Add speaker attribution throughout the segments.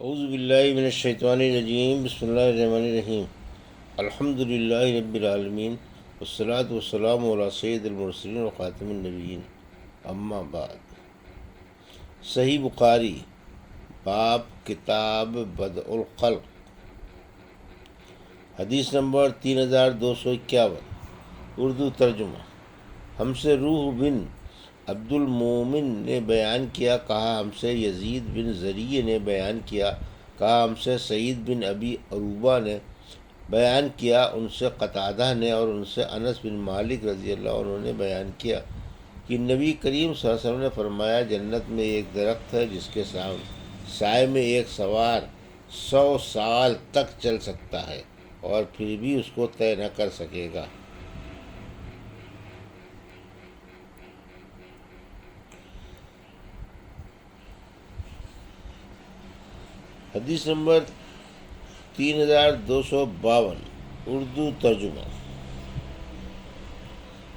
Speaker 1: اعوذ باللہ من الشیطان الرجیم، بسم اللہ الرحمن الرحیم۔ الحمد للہ رب العالمین، والصلاة والسلام علی سید المرسلین وخاتم النبیین، اما بعد۔ صحیح بخاری، باب کتاب بدء الخلق، حدیث نمبر 3251، اردو ترجمہ۔ ہم سے روح بن عبد المومن نے بیان کیا، کہا ہم سے یزید بن زریع نے بیان کیا، کہا ہم سے سعید بن ابی عروبہ نے بیان کیا، ان سے قتادہ نے اور ان سے انس بن مالک رضی اللہ عنہ نے بیان کیا کہ نبی کریم صلی اللہ علیہ وسلم نے فرمایا، جنت میں ایک درخت ہے جس کے سائے میں ایک سوار 100 سال تک چل سکتا ہے اور پھر بھی اس کو طے نہ کر سکے گا۔ حدیث نمبر 3252، اردو ترجمہ۔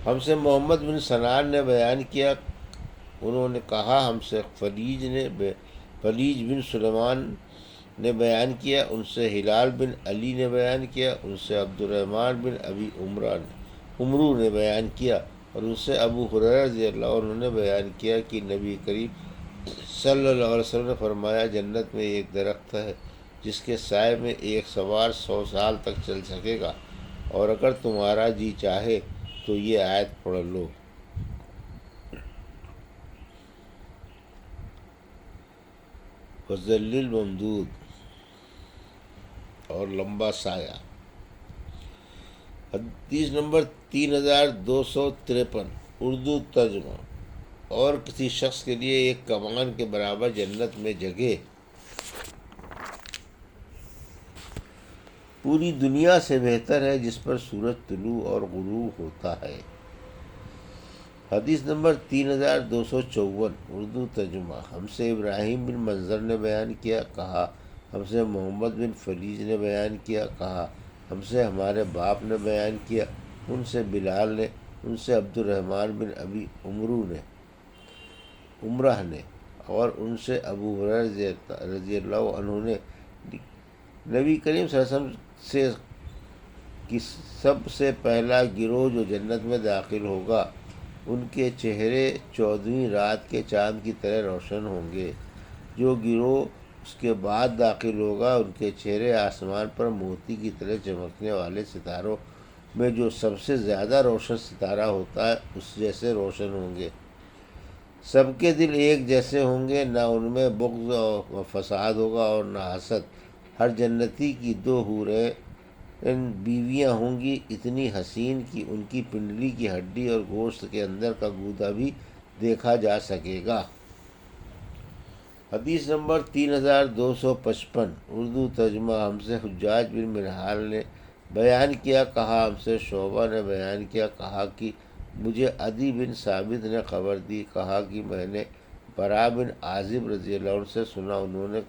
Speaker 1: ہم سے محمد بن سنان نے بیان کیا، انہوں نے کہا ہم سے فلیج بن سلیمان نے بیان کیا، ان سے ہلال بن علی نے بیان کیا، ان سے عبد الرحمن بن ابی عمرو نے بیان کیا، اور ان سے ابو ہریرہ رضی اللہ عنہ نے بیان کیا کہ نبی کریم صلی اللہ علیہ وسلم نے فرمایا، جنت میں ایک درخت ہے جس کے سائے میں ایک سوار 100 سال تک چل سکے گا، اور اگر تمہارا جی چاہے تو یہ آیت پڑھ لو۔ وَالظِّلِّ ممدود، اور لمبا سایہ۔ حدیث نمبر 3253، اردو ترجمہ۔ اور کسی شخص کے لیے ایک کمان کے برابر جنت میں جگہ پوری دنیا سے بہتر ہے جس پر سورج طلوع اور غروب ہوتا ہے۔ حدیث نمبر 3254، اردو ترجمہ۔ ہم سے ابراہیم بن منظر نے بیان کیا، کہا ہم سے محمد بن فلیج نے بیان کیا، کہا ہم سے ہمارے باپ نے بیان کیا، ان سے بلال نے، ان سے عبد الرحمن بن ابی عمرہ نے، اور ان سے ابو ہریرہ رضی اللہ عنہ نے، نبی کریم صلی اللہ علیہ وسلم سے کہ سب سے پہلا گروہ جو جنت میں داخل ہوگا ان کے چہرے 14ویں رات کے چاند کی طرح روشن ہوں گے، جو گروہ اس کے بعد داخل ہوگا ان کے چہرے آسمان پر موتی کی طرح چمکنے والے ستاروں میں جو سب سے زیادہ روشن ستارہ ہوتا ہے اس جیسے روشن ہوں گے۔ سب کے دل ایک جیسے ہوں گے، نہ ان میں بغض و فساد ہوگا اور نہ حسد۔ ہر جنتی کی 2 حوریں بیویاں ہوں گی، اتنی حسین کہ ان کی پنڈلی کی ہڈی اور گوشت کے اندر کا گودا بھی دیکھا جا سکے گا۔ حدیث نمبر 3255، اردو ترجمہ۔ ہم سے حجاج بن منہال نے بیان کیا، کہا ہم سے شعبہ نے بیان کیا، کہا کہ مجھے عدی بن ثابت نے خبر دی، کہا کہ میں نے برا بن عازب رضی اللہ عنہ سے سنا، انہوں نے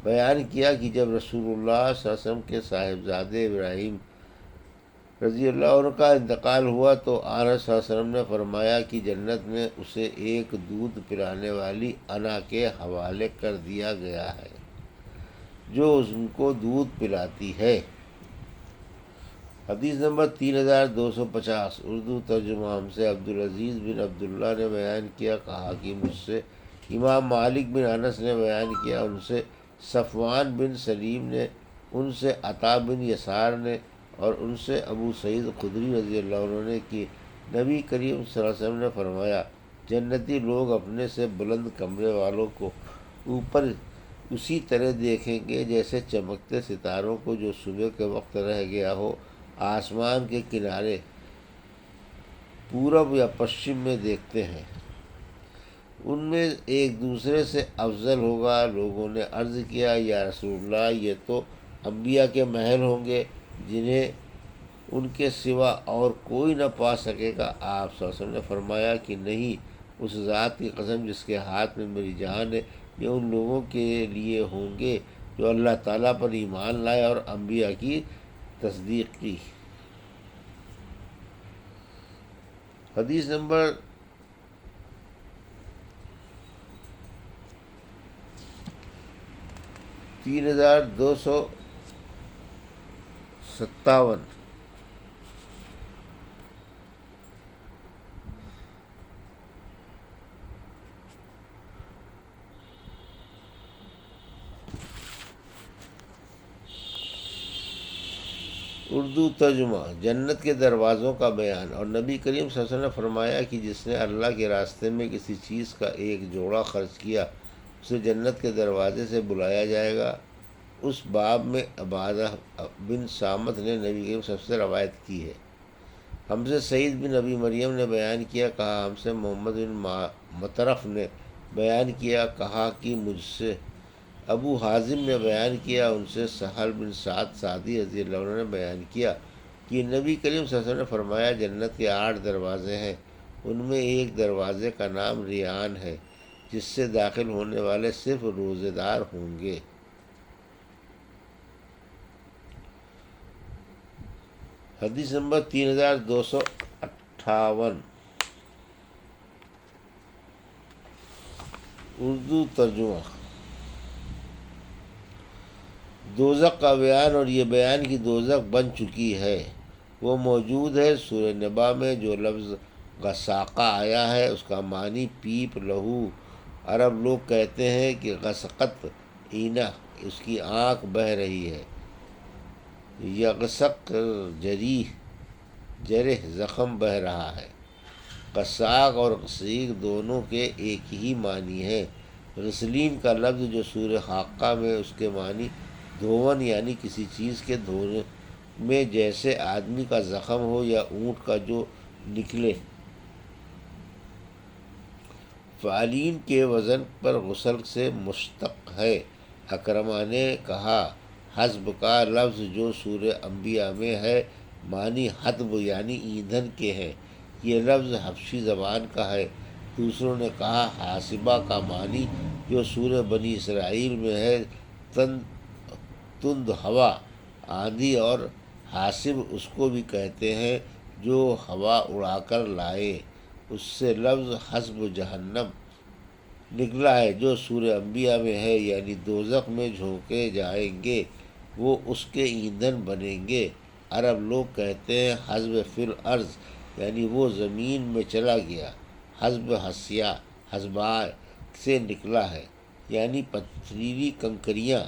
Speaker 1: بیان کیا کہ جب رسول اللہ صلی اللہ علیہ وسلم کے صاحبزادے ابراہیم رضی اللہ عنہ کا انتقال ہوا تو آن صلی اللہ علیہ وسلم نے فرمایا کہ جنت میں اسے ایک دودھ پلانے والی انا کے حوالے کر دیا گیا ہے جو ان کو دودھ پلاتی ہے۔ حدیث نمبر 3250، اردو ترجمہ۔ ہم سے عبدالعزیز بن عبداللہ نے بیان کیا، کہا کہ مجھ سے امام مالک بن انس نے بیان کیا، ان سے صفوان بن سلیم نے، ان سے عطا بن یسار نے، اور ان سے ابو سعید خدری رضی اللہ عنہ نے کہ نبی کریم صلی اللہ علیہ وسلم نے فرمایا، جنتی لوگ اپنے سے بلند کمرے والوں کو اوپر اسی طرح دیکھیں گے جیسے چمکتے ستاروں کو جو صبح کے وقت رہ گیا ہو آسمان کے کنارے پورب یا پشچم میں دیکھتے ہیں۔ ان میں ایک دوسرے سے افضل ہوگا۔ لوگوں نے عرض کیا، یا رسول اللہ، یہ تو انبیاء کے محل ہوں گے جنہیں ان کے سوا اور کوئی نہ پا سکے گا۔ آپ صلی اللہ علیہ وسلم نے فرمایا کہ نہیں، اس ذات کی قسم جس کے ہاتھ میں میری جان ہے، یہ ان لوگوں کے لیے ہوں گے جو اللہ تعالیٰ پر ایمان لائے اور انبیاء کی تصدیق کی۔ حدیث نمبر 3257 اردو ترجمہ۔ جنت کے دروازوں کا بیان۔ اور نبی کریم صلی اللہ علیہ وسلم نے فرمایا کہ جس نے اللہ کے راستے میں کسی چیز کا ایک جوڑا خرچ کیا اسے جنت کے دروازے سے بلایا جائے گا۔ اس باب میں عبادہ بن صامت نے نبی کریم صلی اللہ علیہ وسلم سے روایت کی ہے۔ ہم سے سعید بن ابی مریم نے بیان کیا، کہا ہم سے محمد بن مطرف نے بیان کیا، کہا کہ مجھ سے ابو حازم نے بیان کیا، ان سے سہل بن سعد سعدی رضی اللہ عنہ نے بیان کیا کہ نبی کریم صلی اللہ علیہ وسلم نے فرمایا جنت کے 8 دروازے ہیں، ان میں ایک دروازے کا نام ریان ہے، جس سے داخل ہونے والے صرف روزے دار ہوں گے۔ حدیث نمبر 3258۔ اردو ترجمہ۔ دوزخ کا بیان۔ اور یہ بیان کی دوزخ بن چکی ہے، وہ موجود ہے۔ سورہ نبا میں جو لفظ غساقہ آیا ہے اس کا معنی پیپ لہو۔ عرب لوگ کہتے ہیں کہ غسقت عینہ، اس کی آنکھ بہہ رہی ہے۔ یغسق جرح، زخم بہہ رہا ہے۔ غساق اور غسیق دونوں کے ایک ہی معنی ہے۔ غسلین کا لفظ جو سورہ حاقہ میں اس کے معنی دھون یعنی کسی چیز کے دھونے میں، جیسے آدمی کا زخم ہو یا اونٹ کا جو نکلے۔ فعالین کے وزن پر غسل سے مشتق ہے۔ اکرمہ نے کہا حسب کا لفظ جو سورہ انبیاء میں ہے معنی حطب یعنی ایندھن کے ہیں، یہ لفظ حبشی زبان کا ہے۔ دوسروں نے کہا حاسبہ کا معنی جو سورہ بنی اسرائیل میں ہے تند ہوا، آندھی، اور حاسب اس کو بھی کہتے ہیں جو ہوا اڑا کر لائے، اس سے لفظ حسب جہنم نکلا ہے جو سورہ انبیاء میں ہے، یعنی دوزخ میں جھونکے جائیں گے، وہ اس کے ایندھن بنیں گے۔ عرب لوگ کہتے ہیں حسب فی الارض یعنی وہ زمین میں چلا گیا۔ حسب حسیہ، حسباء سے نکلا ہے یعنی پتھریلی کنکریاں۔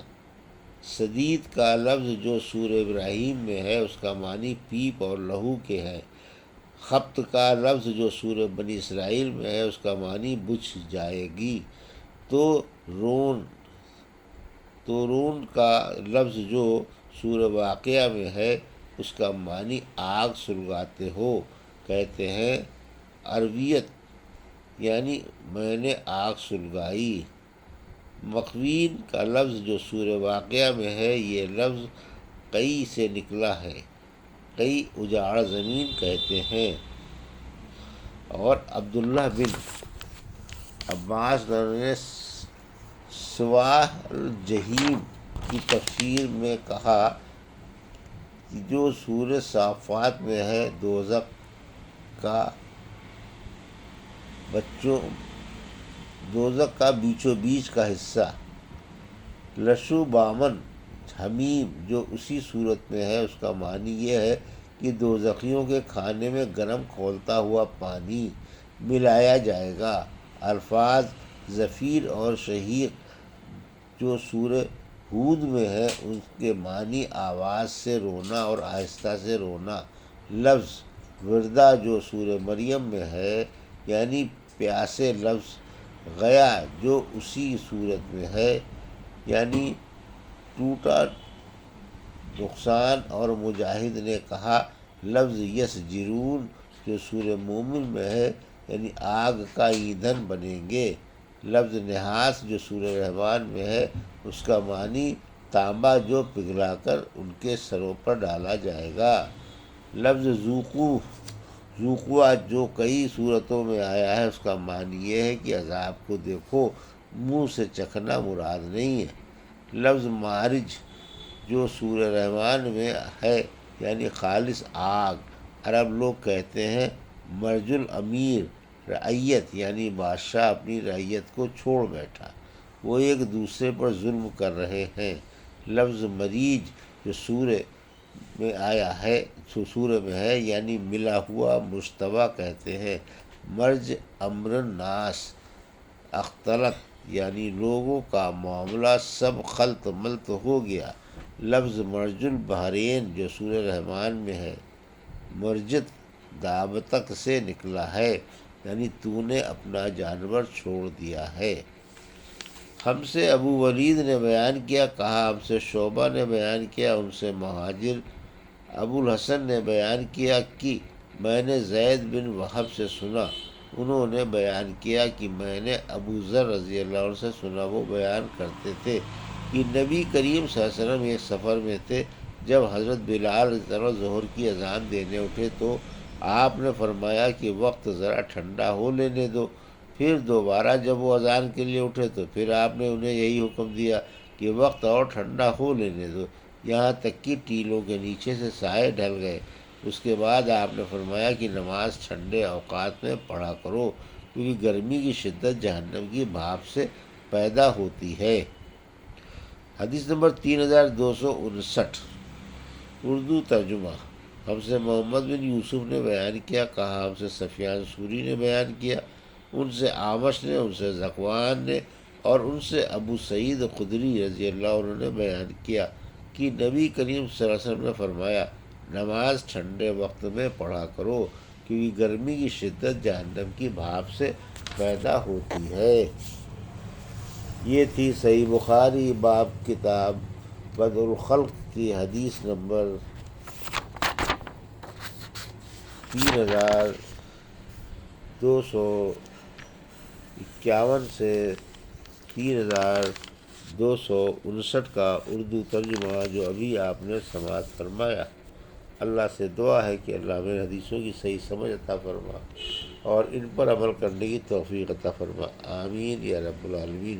Speaker 1: سدید کا لفظ جو سورہ ابراہیم میں ہے اس کا معنی پیپ اور لہو کے ہے۔ خبط کا لفظ جو سورہ بنی اسرائیل میں ہے اس کا معنی بجھ جائے گی۔ تو رون کا لفظ جو سورہ واقعہ میں ہے اس کا معنی آگ سلگاتے ہو، کہتے ہیں عرویت یعنی میں نے آگ سلگائی۔ مقوین کا لفظ جو سورہ واقعہ میں ہے یہ لفظ قئی سے نکلا ہے، قئی اجاڑ زمین کہتے ہیں۔ اور عبداللہ بن عباس نے سواہ الجحیم کی تفسیر میں کہا کہ جو سورہ صافات میں ہے دوزخ کا بیچو بیچ کا حصہ۔ لشو بامن حمیم جو اسی صورت میں ہے اس کا معنی یہ ہے کہ دوزخیوں کے کھانے میں گرم کھولتا ہوا پانی ملایا جائے گا۔ الفاظ زفیر اور شہیق جو سورہ ہود میں ہے ان کے معنی آواز سے رونا اور آہستہ سے رونا۔ لفظ وردہ جو سورہ مریم میں ہے یعنی پیاسے۔ لفظ غیا جو اسی صورت میں ہے یعنی ٹوٹا نقصان۔ اور مجاہد نے کہا لفظ یسجرون جو سورہ مومن میں ہے یعنی آگ کا ایندھن بنیں گے۔ لفظ نحاس جو سورہ رحمان میں ہے اس کا معنی تانبا جو پگھلا کر ان کے سروں پر ڈالا جائے گا۔ لفظ ذوقوا جو کئی صورتوں میں آیا ہے اس کا معنی یہ ہے کہ عذاب کو دیکھو، منہ سے چکھنا مراد نہیں ہے۔ لفظ مارج جو سورہ رحمان میں ہے یعنی خالص آگ۔ عرب لوگ کہتے ہیں مرج الامیر رعیت یعنی بادشاہ اپنی رعیت کو چھوڑ بیٹھا۔ وہ ایک دوسرے پر ظلم کر رہے ہیں۔ لفظ مریج جو سورہ میں ہے یعنی ملا ہوا مشتبہ کہتے ہیں۔ مرج امر الناس، اختلط یعنی لوگوں کا معاملہ سب خلط ملط ہو گیا۔ لفظ مرج البحرین جو سورہ رحمان میں ہے، مرجت دابتک سے نکلا ہے یعنی تو نے اپنا جانور چھوڑ دیا ہے۔ ہم سے ابو ولید نے بیان کیا، کہا ہم سے شعبہ نے بیان کیا، ان سے مہاجر ابو الحسن نے بیان کیا کہ میں نے زید بن وہب سے سنا، انہوں نے بیان کیا کہ میں نے ابو ذر رضی اللہ عنہ سے سنا، وہ بیان کرتے تھے کہ نبی کریم صلی اللہ علیہ وسلم ایک سفر میں تھے، جب حضرت بلال رضی اللہ عنہ ظہر کی اذان دینے اٹھے تو آپ نے فرمایا کہ وقت ذرا ٹھنڈا ہو لینے دو۔ پھر دوبارہ جب وہ اذان کے لیے اٹھے تو پھر آپ نے انہیں یہی حکم دیا کہ وقت اور ٹھنڈا ہو لینے دو، یہاں تک کہ ٹیلوں کے نیچے سے سائے ڈھل گئے۔ اس کے بعد آپ نے فرمایا کہ نماز ٹھنڈے اوقات میں پڑھا کرو، کیونکہ گرمی کی شدت جہنم کی بھاپ سے پیدا ہوتی ہے۔ حدیث نمبر 3259، اردو ترجمہ۔ ہم سے محمد بن یوسف نے بیان کیا، کہا ہم سے سفیان ثوری نے بیان کیا، ان سے اعمش نے، ان سے ذکوان نے، اور ان سے ابو سعید خدری رضی اللہ عنہ نے بیان کیا کہ نبی کریم صلی اللہ علیہ وسلم نے فرمایا نماز ٹھنڈے وقت میں پڑھا کرو، کیونکہ گرمی کی شدت جہنم کی بھاپ سے پیدا ہوتی ہے۔ یہ تھی صحیح بخاری باب کتاب بدء الخلق کی حدیث نمبر 3251 سے 3259 کا اردو ترجمہ جو ابھی آپ نے سماعت فرمایا۔ اللہ سے دعا ہے کہ اللہ ہمیں حدیثوں کی صحیح سمجھ عطا فرما اور ان پر عمل کرنے کی توفیق عطا فرما، آمین یا رب العالمین۔